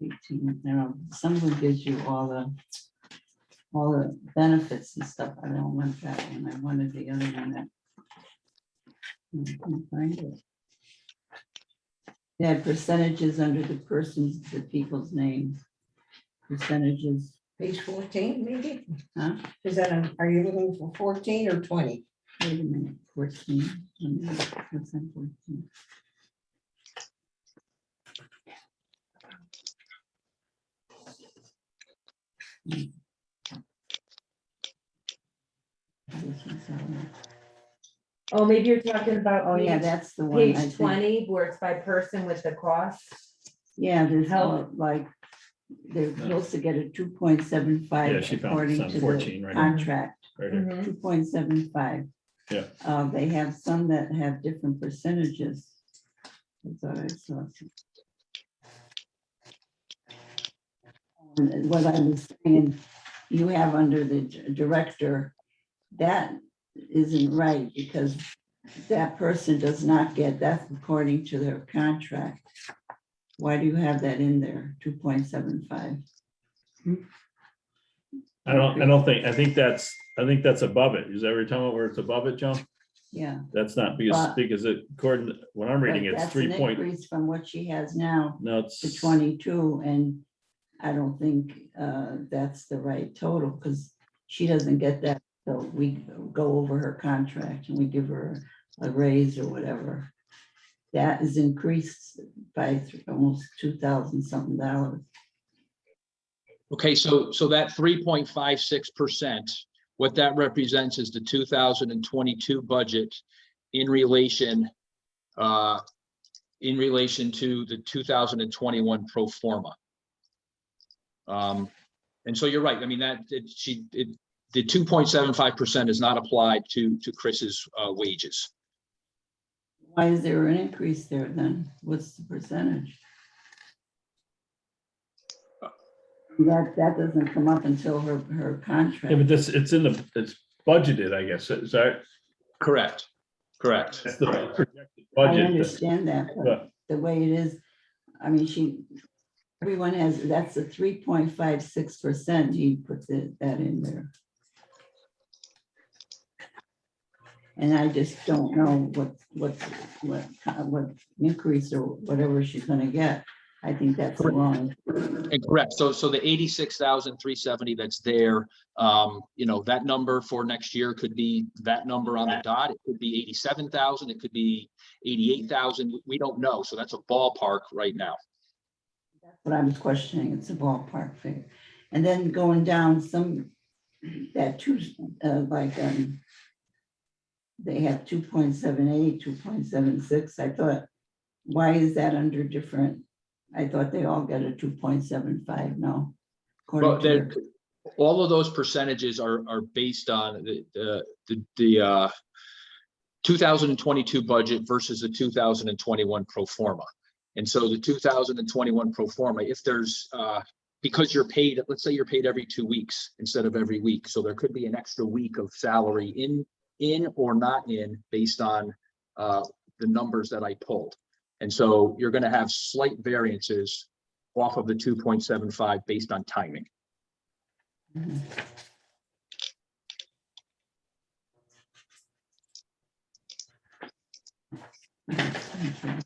18, now, some of them gives you all the benefits and stuff. I don't want that one. I wanted the other one that. I couldn't find it. They had percentages under the people's names. Percentages, Page 14, maybe? huh? Is that, are you looking for 14 or 20? Wait a minute, 14. What's on 14? Oh, maybe you're talking about. Oh, yeah, page- that's the one. I Page think. 20, where it's by person with the cost. Yeah, there's Help. like, they're supposed to get a 2.75 Yeah, she found it. according It's to on 14 the right here. contract, Right here. Mhm. 2.75. Yeah. They have some that have different percentages. I thought I saw some. And what I was saying, you have under the director, that isn't right because that person does not get, that's according to their contract. Why do you have that in there, 2.75? I don't think, I think that's above it. Is that every time where it's above it, John? Yeah. That's not But- because it, according, when I'm reading, Right, it's that's an 3 point, increase from what she has now no, to it's. 22, and I don't think that's the right total, because she doesn't get that, so we go over her contract and we give her a raise or whatever. That is increased by almost 2,000 something dollars. Okay, so that 3.56%, what that represents is the 2022 budget in relation to the 2021 pro forma. And so you're right. I mean, the 2.75% is not applied to Chris's wages. Why is there an increase there then? What's the percentage? That doesn't come up until her contract. Yeah, but this, it's budgeted, I guess. Is that, Correct. that's the projected I budget. understand that, but But the way it is, I mean, everyone has, that's a 3.56%, he puts that in there. And I just don't know what increase or whatever she's gonna get. I think that's wrong. And correct. So the 86,370 that's there, that number for next year could be that number on the dot. It could be 87,000. It could be 88,000. We don't know. So that's a ballpark right now. That's what I was questioning. It's a ballpark figure. And then going down they have 2.78, 2.76. I thought, why is that under different? I thought they all get a 2.75 now. Well, all of those percentages are based on the 2022 budget versus the 2021 pro forma. And so the 2021 pro forma, if there's because you're paid, let's say you're paid every 2 weeks instead of every week. So there could be an extra week of salary in or not in based on the numbers that I pulled. And so you're going to have slight variances off of the 2.75 based on timing. Mhm. Thank you.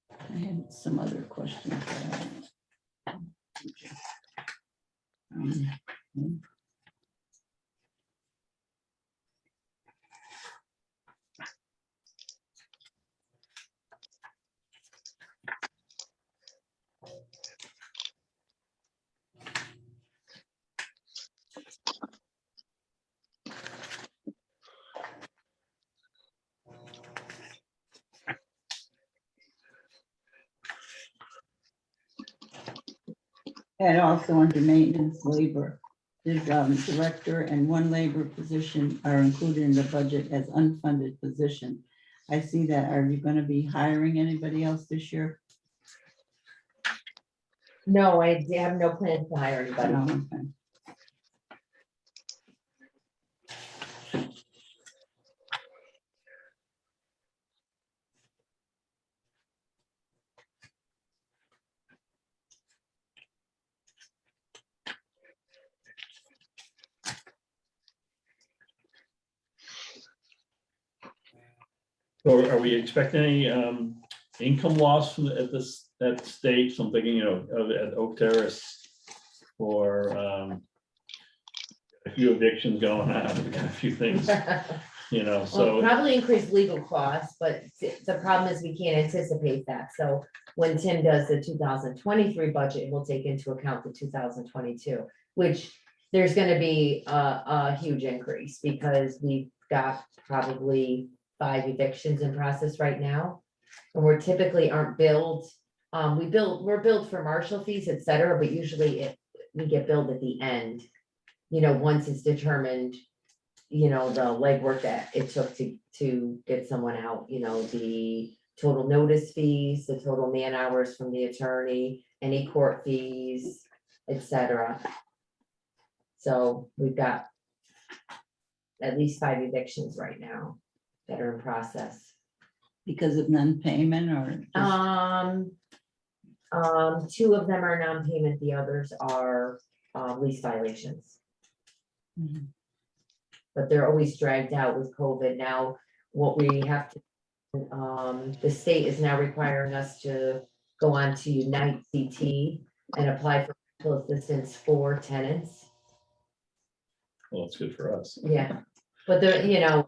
I had some other questions. And also under maintenance labor, there's director and one labor position are included in the budget as unfunded position. I see that. Are you going to be hiring anybody else this year? No, I have no plans to hire anybody. No, okay. so are we expecting any income loss from at state? So I'm thinking, at Oak Terrace for a few evictions going on, we got a few things, Well, so. probably increase legal costs, but the problem is we can't anticipate that. So when Tim does the 2023 budget, we'll take into account the 2022, which there's gonna be a huge increase because we've got probably 5 evictions in process right now. And we're typically aren't billed, we're billed for marshal fees, et cetera, but usually we get billed at the end. Once it's determined, the legwork that it took to get someone out, the total notice fees, the total man hours from the attorney, any court fees, et cetera. So we've got at least 5 evictions right now that are in process. Because of non-payment or? just- Two of them are non-payment, the others are lease violations. Mhm. But they're always dragged out with COVID. Now, what we have to, the state is now requiring us to go on to Unite CT and apply for rental assistance for tenants. Well, it's good for us. Yeah, but there, you know,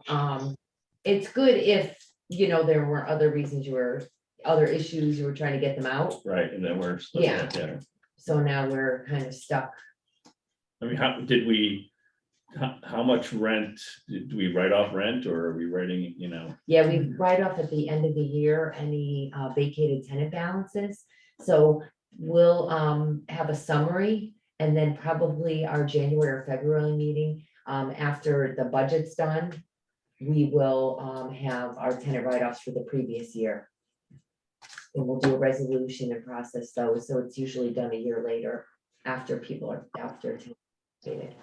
it's good if, you know, there were other reasons other issues, you were trying to get them out. Right, and then we're. Yeah. So now we're kind of stuck. I mean, how did we, how much rent, did we write off rent or are we writing, you know? Yeah, we write off at the end of the year any vacated tenant balances. So we'll have a summary and then probably our January or February meeting, after the budget's done, we will have our tenant write-offs for the previous year. And we'll do a resolution and process those. So it's usually done a year later after people are, after tenant.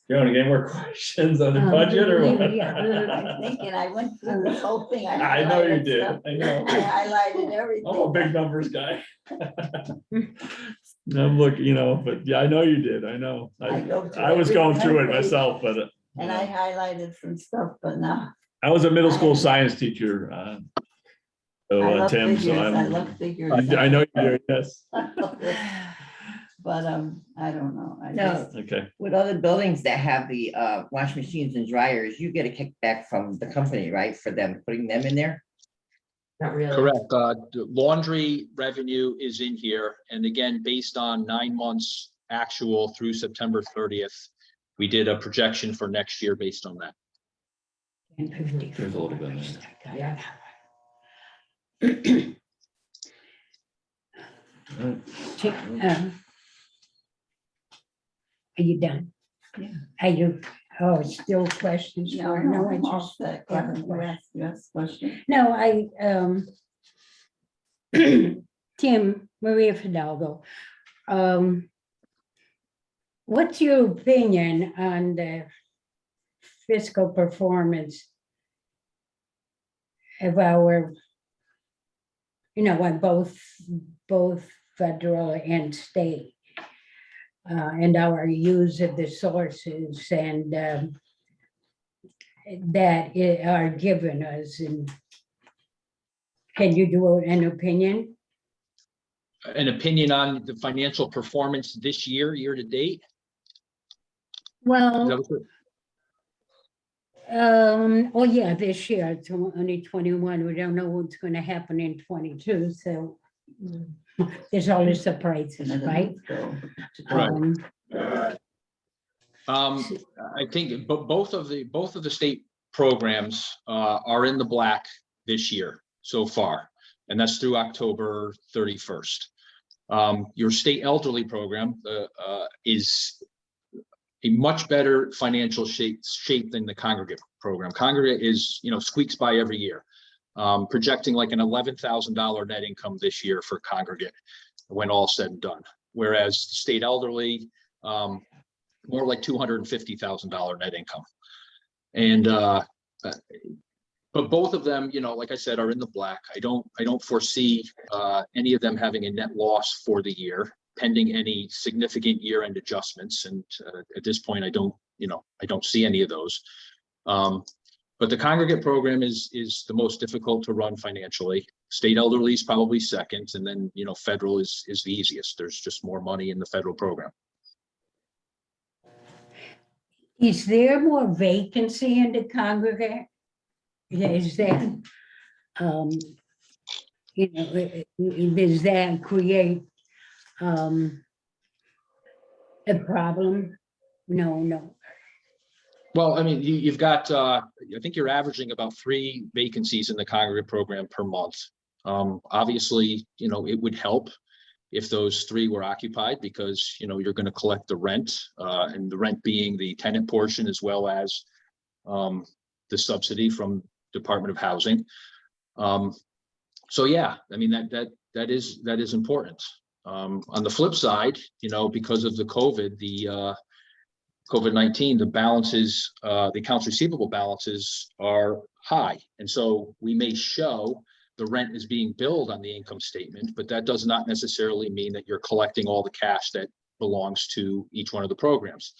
You want to get more questions on the budget or what? I'm thinking, I went through this whole thing. I know you highlighted did, stuff. I know. I highlighted everything. I'm a big numbers guy. I'm looking, you know, but yeah, I know you did, I know. I was going through it myself, but. And I highlighted some stuff, but no. I was a middle school science teacher. I So love Tim, so figures, I I'm, love figures. I know you do, yes, But I don't know. I No. just- okay. With other buildings that have the wash machines and dryers, you get a kickback from the company, right, for them putting them in there? Not really. Correct. The laundry revenue is in here. And again, based on 9 months actual through September 30th, we did a projection for next year based on that. There's a little bit in there. Yeah. Are you done? Yeah. Are you, oh, still questions? No, for- no, I I'm all just- set. Kevin, you asked question. No, Tim, Maria Fidalgo. What's your opinion on the fiscal performance of our, you know, on both federal and state, and our use of the sources and that are given us, and can you do an opinion? An opinion on the financial performance this year, year to date? Is that Well, what you're- oh yeah, this year, it's only 21. We don't know what's gonna happen in 22, so there's always surprises, right? Right. Um, I think both of the state programs are in the black this year so far, and that's through October 31st. Your state elderly program is a much better financial shape than the congregate program. Congregate is, you know, squeaks by every year, projecting like an $11,000 net income this year for congregate when all said and done. Whereas state elderly, more like $250,000 net income. And but both of them, you know, like I said, are in the black. I don't foresee any of them having a net loss for the year, pending any significant year-end adjustments. And at this point, I don't see any of those. But the congregate program is the most difficult to run financially. State elderly is probably second, and then, you know, federal is the easiest. There's just more money in the federal program. Is there more vacancy in the congregate? Is there, you know, does that create a problem? No. Well, I mean, you've got, I think you're averaging about 3 vacancies in the congregate program per month. Obviously, you know, it would help if those 3 were occupied, because, you know, you're going to collect the rent, and the rent being the tenant portion as well as the subsidy from Department of Housing. So yeah, I mean, that is important. On the flip side, you know, because of the COVID, COVID-19, the balances, the accounts receivable balances are high. And so we may show the rent is being billed on the income statement, but that does not necessarily mean that you're collecting all the cash that belongs to each one of the programs.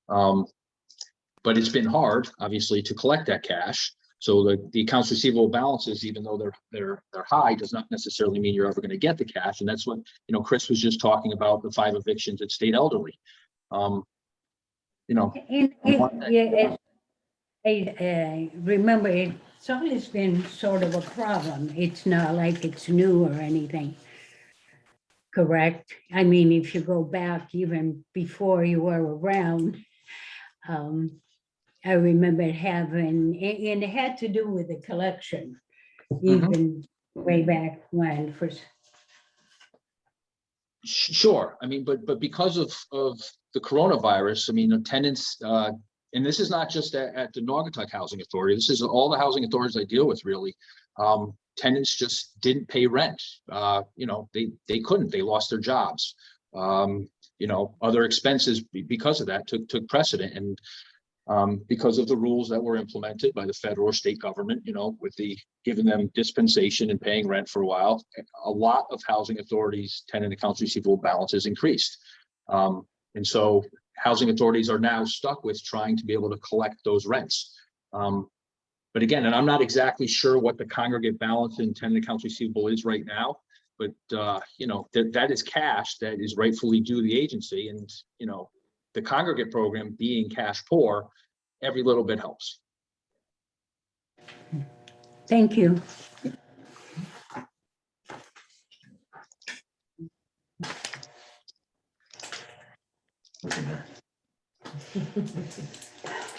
But it's been hard, obviously, to collect that cash. So the accounts receivable balances, even though they're high, does not necessarily mean you're ever going to get the cash. And that's what, Chris was just talking about, the 5 evictions at State Elderly. And I remember it's always been sort of a problem. It's not like it's new or anything. Correct? I mean, if you go back even before you were around, I remember having, and it had to do with the collection, even way back when first. Sure. I mean, but because of the coronavirus, I mean, tenants, and this is not just at the Naugatuck Housing Authority, this is all the housing authorities I deal with, really. Tenants just didn't pay rent. They couldn't, they lost their jobs. Other expenses because of that took precedent. And because of the rules that were implemented by the federal or state government, with the giving them dispensation and paying rent for a while, a lot of housing authorities' tenant accounts receivable balances increased. And so housing authorities are now stuck with trying to be able to collect those rents. But again, and I'm not exactly sure what the congregate balance in tenant accounts receivable is right now, but that is cash that is rightfully due the agency. And, the congregate program being cash poor, every little bit helps. Thank you.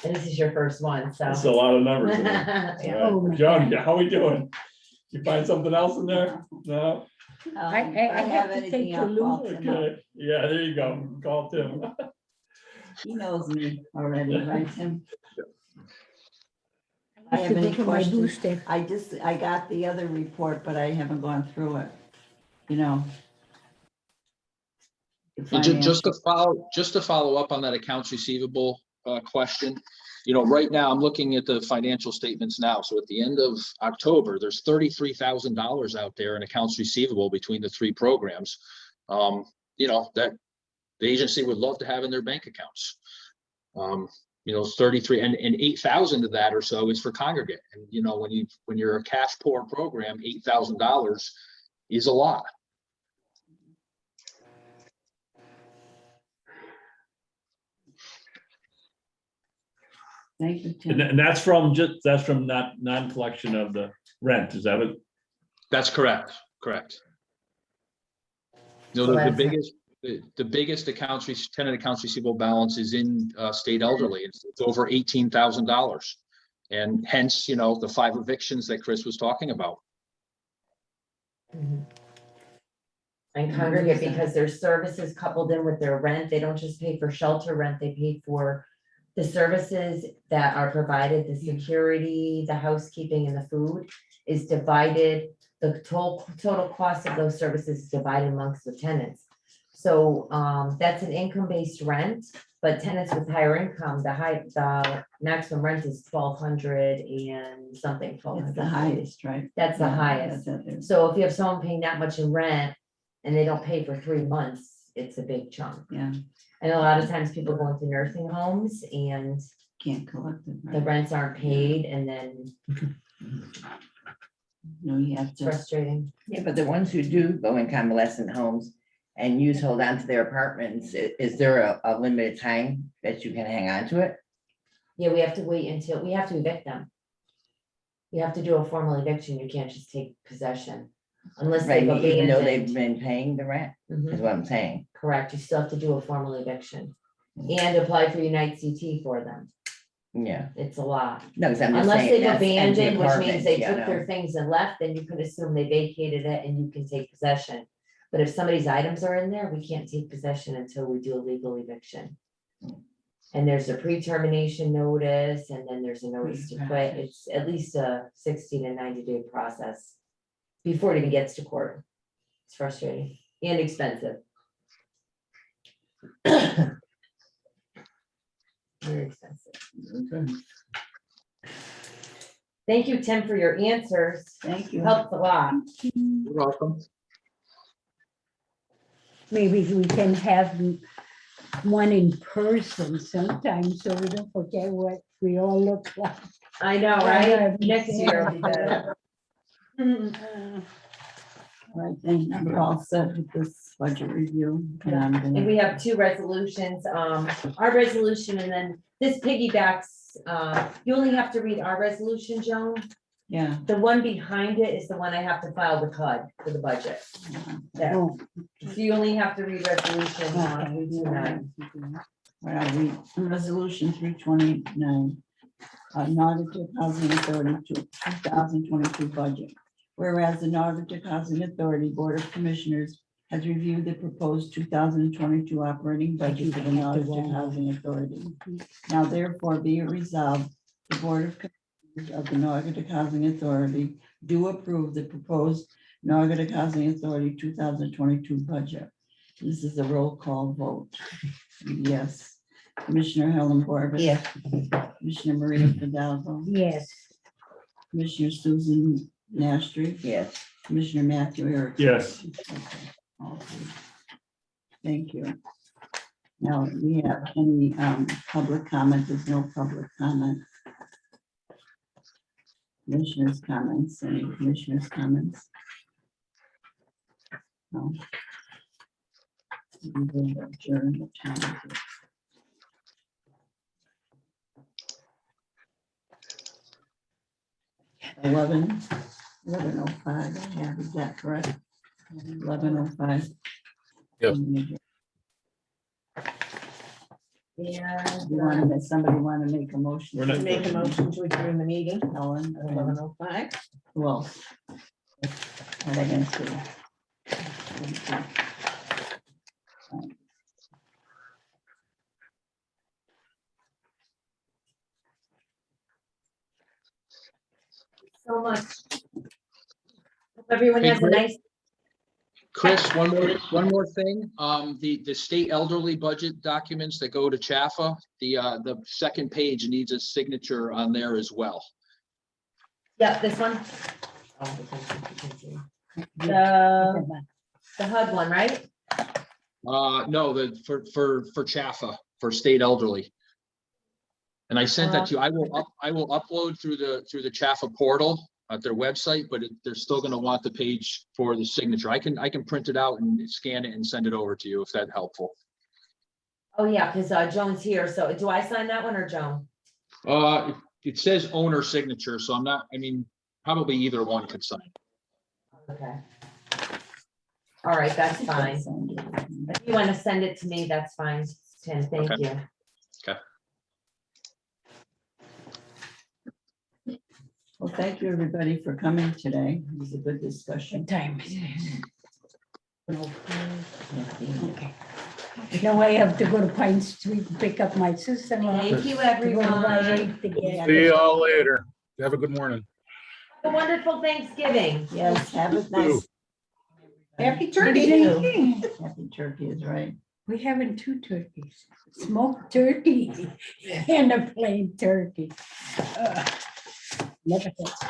And this is your first one, so. That's a lot of numbers. in there. Yeah. All Oh my right. John, God. how we doing? You find something else in there? No? I have to take a look. Okay, yeah, there you go. Call Tim. He knows me already, right, Tim? I I have have to go any for my questions? booster. I got the other report, but I haven't gone through it, The And just financial- to follow up on that accounts receivable question, right now I'm looking at the financial statements now. So at the end of October, there's $33,000 out there in accounts receivable between the 3 programs. That the agency would love to have in their bank accounts. 33 and 8,000 of that or so is for congregate. And when you're a cash poor program, $8,000 is a lot. Thank you, Tim. And that's from non-collection of the rent, is that it? That's correct. Correct. So The that's- biggest tenant accounts receivable balance is in State Elderly. It's over $18,000. And hence, the 5 evictions that Chris was talking about. Mhm. And congregate, because there's services coupled in with their rent, they don't just pay for shelter rent, they pay for the services that are provided, the security, the housekeeping and the food is divided. The total cost of those services is divided amongst the tenants. So that's an income-based rent, but tenants with higher income, the maximum rent is 1,200 and something. It's the 1,200. highest, right? That's the Yeah, highest. that's it. So if you have someone paying that much in rent and they don't pay for 3 months, it's a big chunk. Yeah, And a lot of times people go into nursing homes and can't collect it, the right? rents aren't paid and then No, you have it's to, frustrating. Yeah, but the ones who do go in convalescent homes and use hold on to their apartments, is there a limited time that you can hang on to it? Yeah, we have to wait until, we have to evict them. You have to do a formal eviction. You can't just take possession unless Right, they've even though abandoned. they've been paying the rent, Mhm, is what I'm saying. correct. You still have to do a formal eviction and apply for Unite CT for them. Yeah, It's a lot. no, because I'm just Unless saying. they've that's empty abandoned, which means apartments, they yeah, took no. their things and left, then you can assume they vacated it and you can take possession. But if somebody's items are in there, we can't take possession until we do a legal eviction. And there's a pre-termination notice and then there's a notice to quit. It's at least a 60 to 90-day process before it even gets to court. It's frustrating and expensive. Very expensive. Okay. Thank you, Tim, for your answers. Thank you. Helps a lot. You're welcome. Maybe we can have one in person sometime so we don't forget what we all look like. I know, Yeah, right? Next year will be better. All right, then we're all set with this budget review. And I'm And gonna, we have two resolutions, our resolution and then this piggybacks, you only have to read our resolution, Joan. yeah. The one behind it is the one I have to file with HUD for the budget. Yeah. Oh, So you only have to read resolution, 329. Where are we? Resolution 329. Narrative Housing Authority 2022 budget. Whereas the Narrative Housing Authority Board of Commissioners has reviewed the proposed 2022 operating budget for the Narrative Housing Authority. Now therefore be it resolved, the Board of Commissioners of the Narrative Housing Authority do approve the proposed Narrative Housing Authority 2022 budget. This is a roll call vote. Yes. Commissioner Helen Corbett. Yes. Commissioner Maria Fidalgo. yes, Commissioner Susan Nastri. Yes. Commissioner Matthew Erickson. Yes. Okay, all three. Thank you. Now, we have any public comment? There's no public comment. Commissioners' comments, any commissioners' comments? No. We will adjourn the town. 11:05, I have, is that correct? 11:05. Yes. And, You want to, somebody want to make a motion? We're not- Make a motion to adjourn the meeting Helen, at 11:05. who else? And I can see. so much. Hope everyone Hey, has a Chris? nice, Chris, one more thing. The state elderly budget documents that go to Chaffa, the second page needs a signature on there as well. yeah, this one. The HUD one, right? No, for Chaffa, for state elderly. And I sent that to you. I will upload through the Chaffa portal at their website, but they're still gonna want the page for the signature. I can print it out and scan it and send it over to you if that's helpful. Oh, yeah, because Joan's here. So do I sign that one or Joan? It says owner signature, so probably either one could sign. Okay. All right, that's fine. If you want to send it to me, that's fine, Tim, thank Okay. you. Well, thank you, everybody, for coming today. It was a good discussion. what time is it? Okay. Now I have to go to Pine Street and pick up my sister-in-law. Thank you, to go to everyone. Rite Aid to get- See you all later. Have a good morning. Have a wonderful Thanksgiving. Yes, have a nice. Happy Good turkey. evening. Happy turkey is right. We're having two turkeys, smoked turkey and a plain turkey. Never had